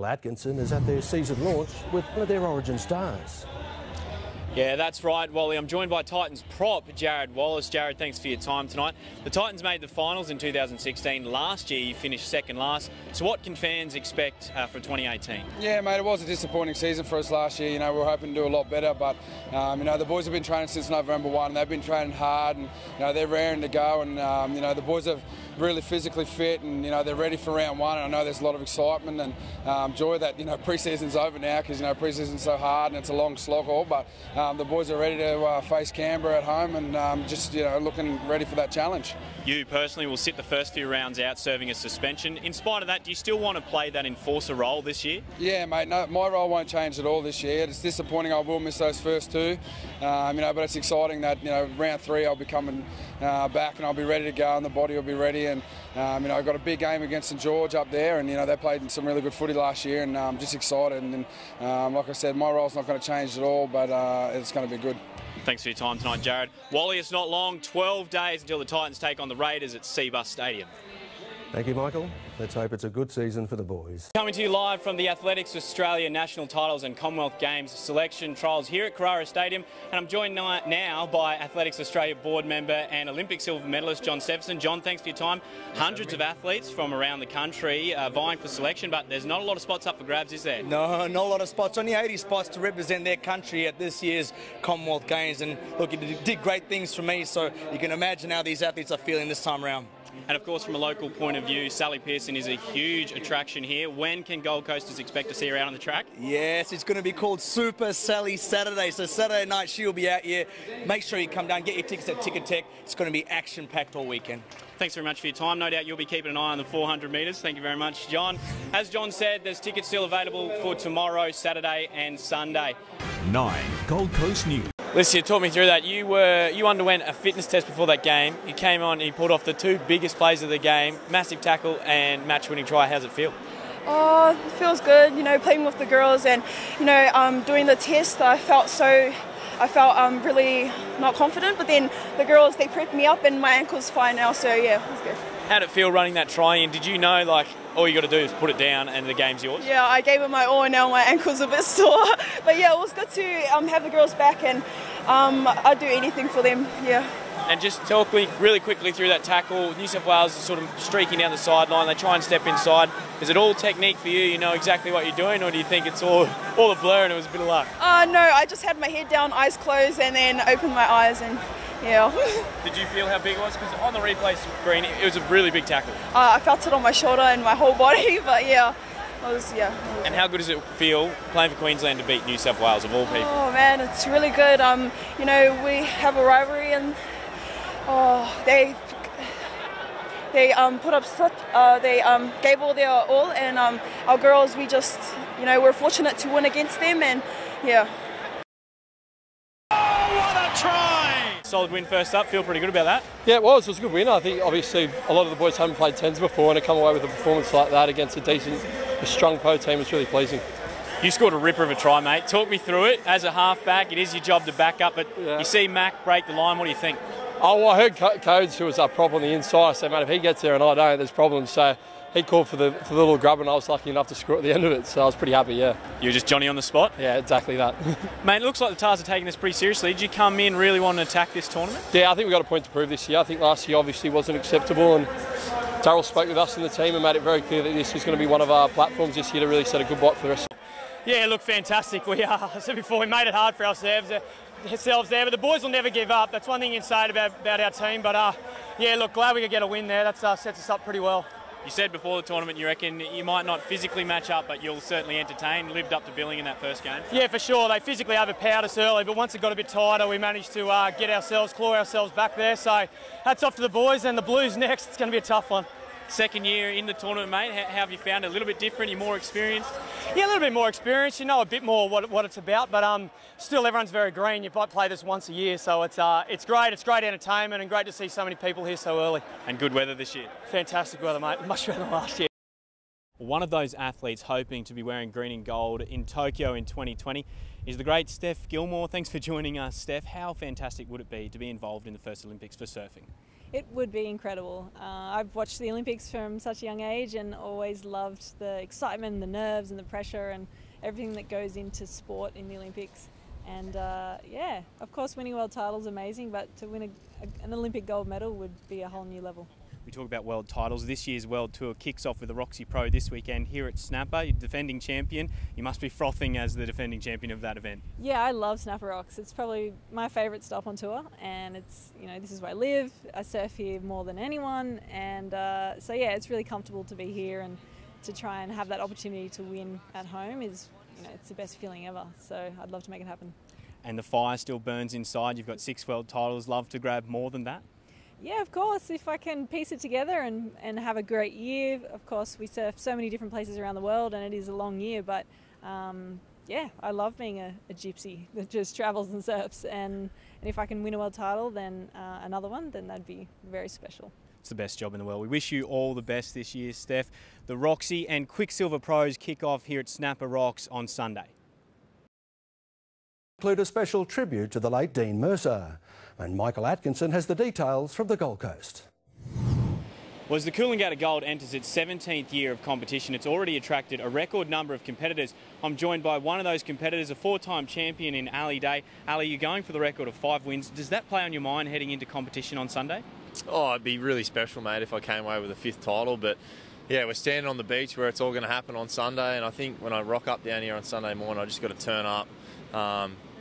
Atkinson is at their season launch with one of their Origin stars. Yeah, that's right, Wally. I'm joined by Titans prop, Jared Wallace. Jared, thanks for your time tonight. The Titans made the finals in 2016. Last year, you finished second last. So what can fans expect for 2018? Yeah, mate, it was a disappointing season for us last year. You know, we were hoping to do a lot better, but, you know, the boys have been training since November 1, and they've been training hard, and, you know, they're raring to go, and, you know, the boys are really physically fit, and, you know, they're ready for round one, and I know there's a lot of excitement and joy that, you know, pre-season's over now, because, you know, pre-season's so hard and it's a long slog haul, but the boys are ready to face Canberra at home and just, you know, looking ready for that challenge. You personally will sit the first few rounds out serving a suspension. In spite of that, do you still want to play that enforcer role this year? Yeah, mate, no, my role won't change at all this year. It's disappointing I will miss those first two, you know, but it's exciting that, you know, round 3 I'll be coming back and I'll be ready to go and the body will be ready, and, you know, I've got a big game against St George up there, and, you know, they played some really good footy last year, and I'm just excited, and like I said, my role's not going to change at all, but it's going to be good. Thanks for your time tonight, Jared. Wally, it's not long, 12 days until the Titans take on the Raiders at Seabus Stadium. Thank you, Michael. Let's hope it's a good season for the boys. Coming to you live from the Athletics Australia National Titles and Commonwealth Games selection trials here at Carrara Stadium, and I'm joined now by Athletics Australia board member and Olympic silver medalist John Severson. John, thanks for your time. Hundreds of athletes from around the country vying for selection, but there's not a lot of spots up for grabs, is there? No, not a lot of spots. Only 80 spots to represent their country at this year's Commonwealth Games, and look, it did great things for me, so you can imagine how these athletes are feeling this time around. And of course, from a local point of view, Sally Pearson is a huge attraction here. When can Gold Coasters expect to see her out on the track? Yes, it's going to be called Super Sally Saturday. So Saturday night she'll be out here. Make sure you come down, get your tickets at Ticket Tech. It's going to be action-packed all weekend. Thanks very much for your time. No doubt you'll be keeping an eye on the 400 metres. Thank you very much, John. As John said, there's tickets still available for tomorrow, Saturday and Sunday. 9 Gold Coast News. Listen, talk me through that. You underwent a fitness test before that game. You came on, you pulled off the two biggest plays of the game, massive tackle and match-winning try. How's it feel? Oh, it feels good. You know, playing with the girls and, you know, doing the test. I felt really not confident, but then the girls, they prepped me up and my ankle's fine now, so yeah, it was good. How'd it feel running that try in? Did you know, like, all you got to do is put it down and the game's yours? Yeah, I gave it my all and now my ankle's a bit sore. But yeah, it was good to have the girls back, and I'd do anything for them, yeah. And just talk really quickly through that tackle. New South Wales is sort of streaking down the sideline. They try and step inside. Is it all technique for you? You know exactly what you're doing, or do you think it's all a blur and it was a bit of luck? No, I just had my head down, eyes closed, and then opened my eyes, and yeah. Did you feel how big it was? Because on the replay screen, it was a really big tackle. I felt it on my shoulder and my whole body, but yeah. And how good does it feel playing for Queensland to beat New South Wales of all people? Oh man, it's really good. You know, we have a rivalry, and they put up they gave all their all, and our girls, we just, you know, we're fortunate to win against them, and yeah. Oh, what a try! Solid win first up. Feel pretty good about that? Yeah, it was a good win. I think obviously a lot of the boys haven't played 10s before, and to come away with a performance like that against a strong Pro team was really pleasing. You scored a ripper of a try, mate. Talk me through it. As a halfback, it is your job to back up, but yeah. You see Mac break the line. What do you think? Oh, well, I heard Codes, who was up prop on the inside. I said, mate, if he gets there and I don't, there's problems. So he called for the little grub, and I was lucky enough to score at the end of it. So I was pretty happy, yeah. You were just Johnny on the spot? Yeah, exactly that. Mate, it looks like the Tars are taking this pretty seriously. Did you come in really wanting to attack this tournament? Yeah, I think we've got a point to prove this year. I think last year obviously wasn't acceptable, and Darryl spoke with us and the team and made it very clear that this is going to be one of our platforms this year to really set a good block for the rest. Yeah, look, fantastic. I said before, we made it hard for ourselves there, but the boys will never give up. That's one thing you can say about our team, but yeah, look, glad we could get a win there. That sets us up pretty well. You said before the tournament you reckon you might not physically match up, but you'll certainly entertain. Lived up to billing in that first game? Yeah, for sure. They physically overpowered us early, but once it got a bit tighter, we managed to claw ourselves back there. So hats off to the boys, and the Blues next. It's going to be a tough one. Second year in the tournament, mate. How have you found it? A little bit different? You're more experienced? Yeah, a little bit more experienced. You know a bit more what it's about, but still everyone's very green. You might play this once a year, so it's great. It's great entertainment and great to see so many people here so early. And good weather this year? Fantastic weather, mate. Much better than last year. One of those athletes hoping to be wearing green and gold in Tokyo in 2020 is the great Steph Gilmore. Thanks for joining us, Steph. How fantastic would it be to be involved in the first Olympics for surfing? It would be incredible. I've watched the Olympics from such a young age and always loved the excitement, the nerves and the pressure and everything that goes into sport in the Olympics. And yeah, of course winning world titles is amazing, but to win an Olympic gold medal would be a whole new level. We talk about world titles. This year's World Tour kicks off with the Roxy Pro this weekend here at Snapper. You're defending champion. You must be frothing as the defending champion of that event. Yeah, I love Snapper Rocks. It's probably my favourite stop on tour, and it's, you know, this is where I live. I surf here more than anyone, and so yeah, it's really comfortable to be here, and to try and have that opportunity to win at home is, you know, it's the best feeling ever. So I'd love to make it happen. And the fire still burns inside. You've got 6 world titles. Love to grab more than that? Yeah, of course. If I can piece it together and have a great year, of course, we surf so many different places around the world and it is a long year, but yeah, I love being a gypsy that just travels and surfs, and if I can win a world title, then another one, then that'd be very special. It's the best job in the world. We wish you all the best this year, Steph. The Roxy and Quicksilver Pros kick off here at Snapper Rocks on Sunday. Include a special tribute to the late Dean Mercer. And Michael Atkinson has the details from the Gold Coast. Well, as the Coolangatta Gold enters its 17th year of competition, it's already attracted a record number of competitors. I'm joined by one of those competitors, a 4-time champion in Ali Day. Ali, you're going for the record of 5 wins. Does that play on your mind heading into competition on Sunday? Oh, it'd be really special, mate, if I came away with a 5th title. But yeah, we're standing on the beach where it's all going to happen on Sunday, and I think when I rock up down here on Sunday morning, I just got to turn up,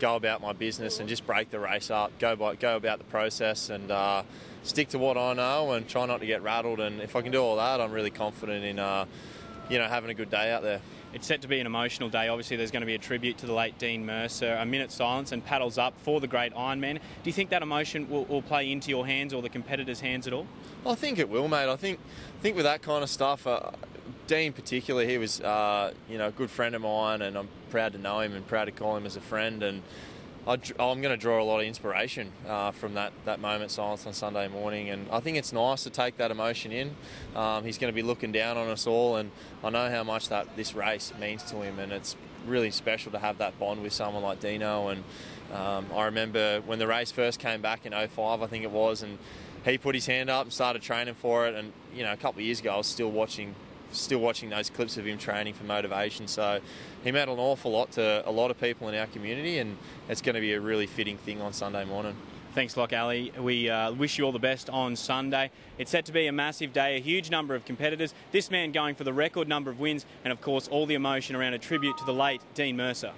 go about my business and just break the race up, go about the process and stick to what I know and try not to get rattled. And if I can do all that, I'm really confident in having a good day out there. It's set to be an emotional day. Obviously, there's going to be a tribute to the late Dean Mercer, a minute's silence and paddles up for the great Ironman. Do you think that emotion will play into your hands or the competitors' hands at all? I think it will, mate. I think with that kind of stuff, Dean particularly, he was a good friend of mine, and I'm proud to know him and proud to call him as a friend. And I'm going to draw a lot of inspiration from that moment silence on Sunday morning, and I think it's nice to take that emotion in. He's going to be looking down on us all, and I know how much this race means to him, and it's really special to have that bond with someone like Dino. And I remember when the race first came back in 05, I think it was, and he put his hand up and started training for it. And a couple of years ago, I was still watching those clips of him training for motivation. So he meant an awful lot to a lot of people in our community, and it's going to be a really fitting thing on Sunday morning. Thanks, Ali. We wish you all the best on Sunday. It's set to be a massive day, a huge number of competitors. This man going for the record number of wins, and of course all the emotion around a tribute to the late Dean Mercer.